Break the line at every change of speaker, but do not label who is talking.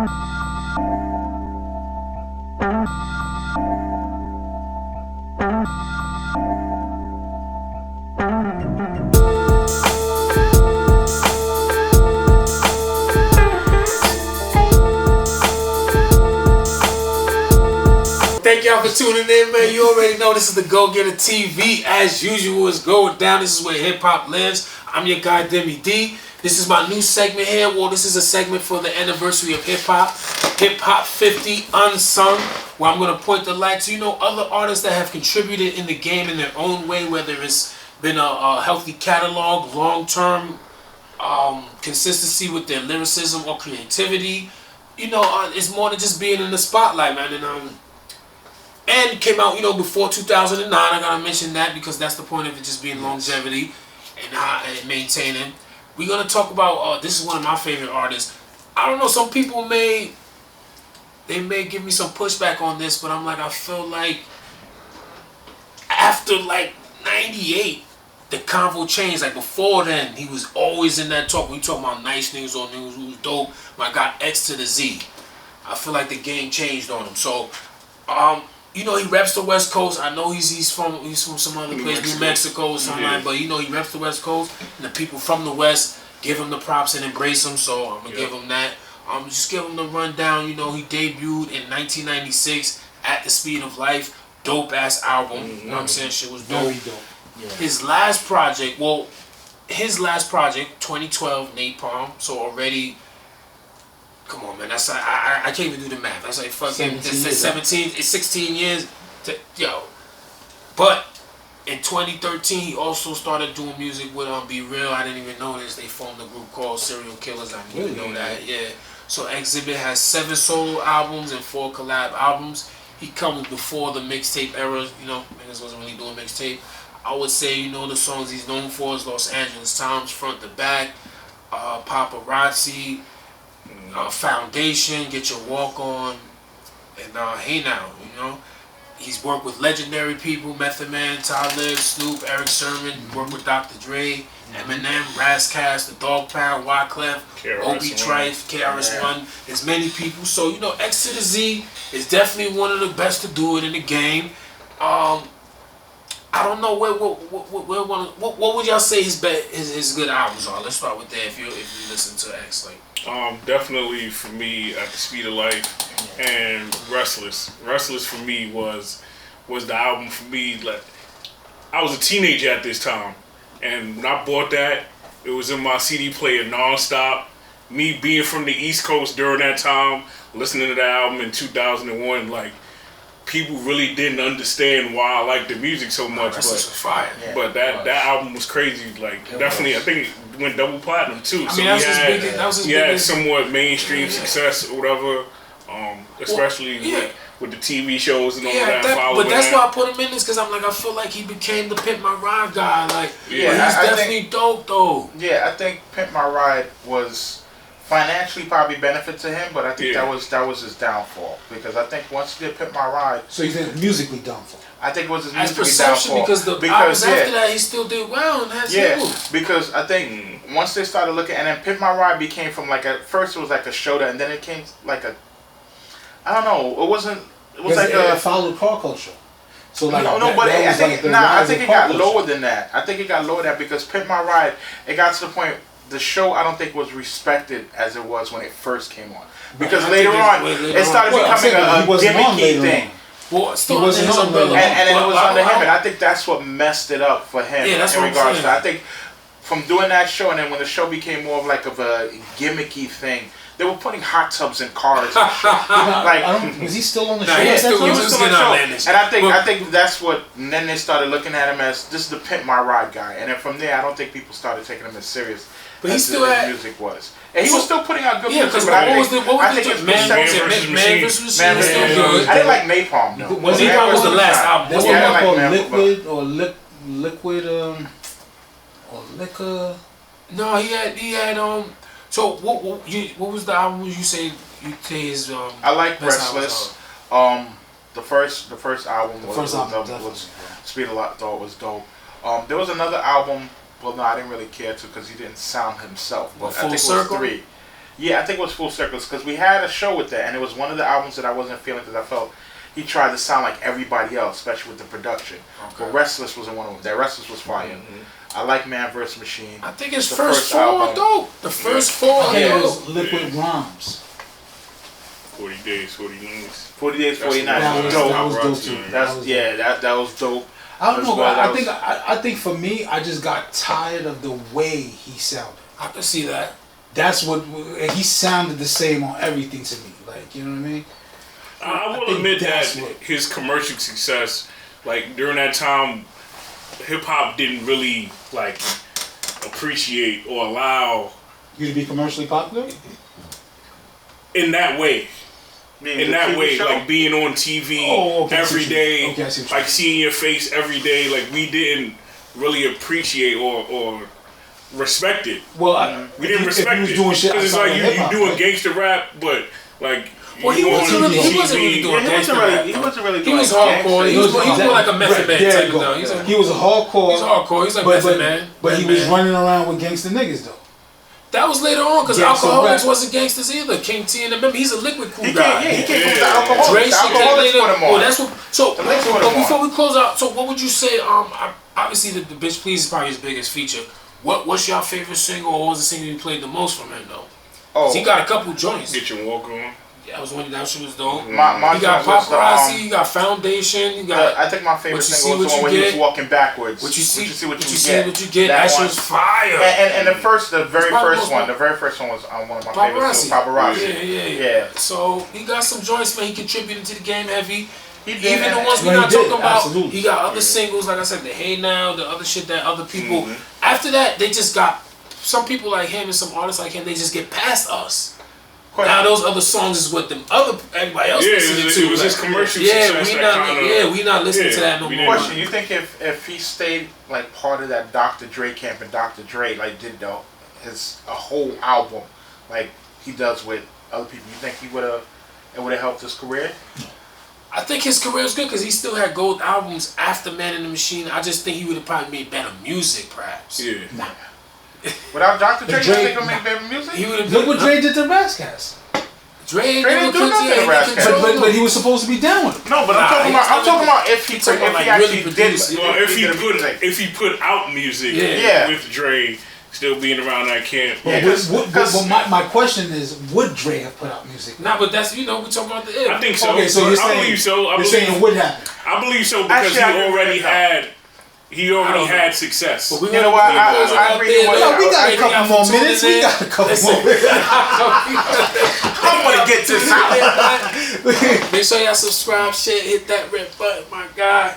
Thank y'all for tuning in, man. You already know this is the DagogetaTv. As usual, it's going down. This is where hip hop lives. I'm your guy, Deme D. This is my new segment here. Well, this is a segment for the anniversary of hip hop. Hip Hop 50 Unsung, where I'm going to point the light to, other artists that have contributed in the game in their own way, whether it's been a healthy catalog, long-term consistency with their lyricism or creativity. It's more than just being in the spotlight, man. And came out, before 2009. I gotta mention that because that's the point of it, just being longevity and maintaining. We're gonna talk about. This is one of my favorite artists. I don't know. Some people may give me some pushback on this, but I feel like after like '98, the convo changed. Like before then, he was always in that talk. We talking about nice niggas or niggas who was dope. I got X to the Z. I feel like the game changed on him. So, he reps the West Coast. I know he's from some other place, New Mexico or something like that, but he reps the West Coast, and the people from the West give him the props and embrace him, so I'm gonna give him that. Just give him the rundown. He debuted in 1996 at the Speed of Life. Dope ass album. You know what I'm saying? Shit was dope.
Very dope. Yeah.
His last project, 2012, Napalm. So already, come on, man. That's I can't even do the math. That's like fucking 17. It's 16 years. But in 2013, he also started doing music with Be Real. I didn't even know this. They formed a group called Serial Killers. I didn't even know that. Yeah. So Xzibit has 7 solo albums and 4 collab albums. He comes before the mixtape era. Niggas wasn't really doing mixtape. I would say, the songs he's known for is Los Angeles Times, Front to Back, Paparazzi, Foundation, Get Your Walk On, and Hey Now. He's worked with legendary people: Method Man, Talib, Snoop, Eric Sermon. Worked with Dr. Dre, Eminem, Razzcast, The Dog Pound, Wyclef, Obi Trife, KRS-One. There's many people. So X to the Z is definitely one of the best to do it in the game. I don't know what would y'all say his good albums are. Let's start with that. If you listen to X,
definitely for me, At the Speed of Life and Restless. Restless for me was the album for me. Like, I was a teenager at this time, and when I bought that, it was in my CD player nonstop. Me being from the East Coast during that time, listening to the album in 2001, people really didn't understand why I liked the music so much. But that album was crazy. Definitely, I think it went double platinum too. So
that was his biggest.
Somewhat mainstream success or whatever. Especially with the TV shows and all that.
But that's why I put him in this, because I feel like he became the Pimp My Ride guy. He's definitely dope though.
Yeah, I think Pimp My Ride was financially probably benefit to him, but I think that was his downfall, because I think once he did Pimp My Ride.
So you think musically downfall?
I think it was his
musically
perception,
downfall. Because after that he still did well and has singles.
Because I think once they started looking, and then Pimp My Ride became from at first it was like a show, and then it came I don't know. It was
it followed car culture. So
I think it got lower than that. I think it got lower than that because Pimp My Ride, it got to the point. The show, I don't think, was respected as it was when it first came on. Because later on, it started becoming a gimmicky thing.
Well, still wasn't his umbrella.
And then it was under him, and I think that's what messed it up for him.
Yeah, that's
in
what
regards
I'm
to. I think from doing that show, and then when the show became more of a gimmicky thing, they were putting hot tubs in cars and shit.
Was he still on the show?
He was still on the show.
And I think that's what. And then they started looking at him as this is the Pimp My Ride guy, and then from there, I don't think people started taking him as serious.
But he still had
music was, and he was still putting out good music.
But I think Man vs. Machine was still good.
I didn't like Napalm though.
Napalm was the last album.
That's the one called Liquid or Liquid or Liquor.
No, he had So what was the album you say his
I like Restless. The first album was Speed a Lot. Thought was dope. There was another album. Well, no, I didn't really care to because he didn't sound himself. But I think it was 3. Yeah, I think it was Full Circles because we had a show with that, and it was one of the albums that I wasn't feeling because I felt he tried to sound like everybody else, especially with the production. Okay. But Restless wasn't one of them. That Restless was fire. Mm-hmm. I like Man vs. Machine.
I think his first four dope. The first four
was Liquid Rhymes.
40 Days, 40 Nights.
40 Days, 40 Nights. That was dope too. That was dope.
I don't know. I think for me, I just got tired of the way he sounded.
I can see that.
That's what he sounded the same on everything to me. Like, you know what I mean?
I will admit that his commercial success, like during that time, hip hop didn't really like appreciate or allow
you to be commercially popular
in that way. In that way, like being on TV every day, like seeing your face every day, like we didn't really appreciate or respect it.
Well,
we didn't respect it because it's like you doing gangster rap, but like.
Well, he wasn't really doing gangster rap. He was hardcore. He was more like a Method Man type of though.
He was a hardcore.
He's hardcore. He's like Method Man.
But he was running around with gangster niggas though.
That was later on because Alcoholics wasn't gangsters either. King T and remember he's a Liquid Crew guy.
He came from the Alcoholics.
Dre shit came later.
Oh,
that's what. So before we close out, so what would you say? Obviously the Bitch Please is probably his biggest feature. What's your favorite single, or what was the single you played the most from him though? Oh, he got a couple joints.
Get Your Walk On.
Yeah, that was one. That shit was dope. You
got
Paparazzi. You got Foundation. You got.
I think my favorite single was the one where he was walking backwards.
What you see, what you get. That shit was fire.
And the very first one was one of my favorites.
Paparazzi. Yeah. So he got some joints, man. He contributed to the game heavy. Even the ones we're not talking about, he got other singles, like I said, the Hey Now, the other shit that other people. After that, they just got some people like him and some artists like him. They just get past us. Now those other songs is what everybody else listening to.
It was his commercial success.
We not listening to that no more.
Question: you think if he stayed like part of that Dr. Dre camp and Dr. Dre like did a whole album like he does with other people, you think it would have helped his career?
I think his career was good because he still had gold albums after Man in the Machine. I just think he would have probably made better music, perhaps.
Yeah.
Without Dr. Dre, you think he'll make better music?
Look what Dre did to Razzcast.
Dre didn't do nothing to Razzcast.
But he was supposed to be down with it.
No, but I'm talking about if he actually did.
Well, if he put out music with Dre. Still being around that camp.
But my question is, would Dre have put out music?
Nah, but that's, we're talking about the if.
I think so.
Okay, so you're saying,
I believe so.
You're saying it would happen.
I believe so because he already had success.
But you know what? I really want
we got a couple more minutes.
I'm gonna get this out.
Make sure y'all subscribe, share, hit that red button, my God.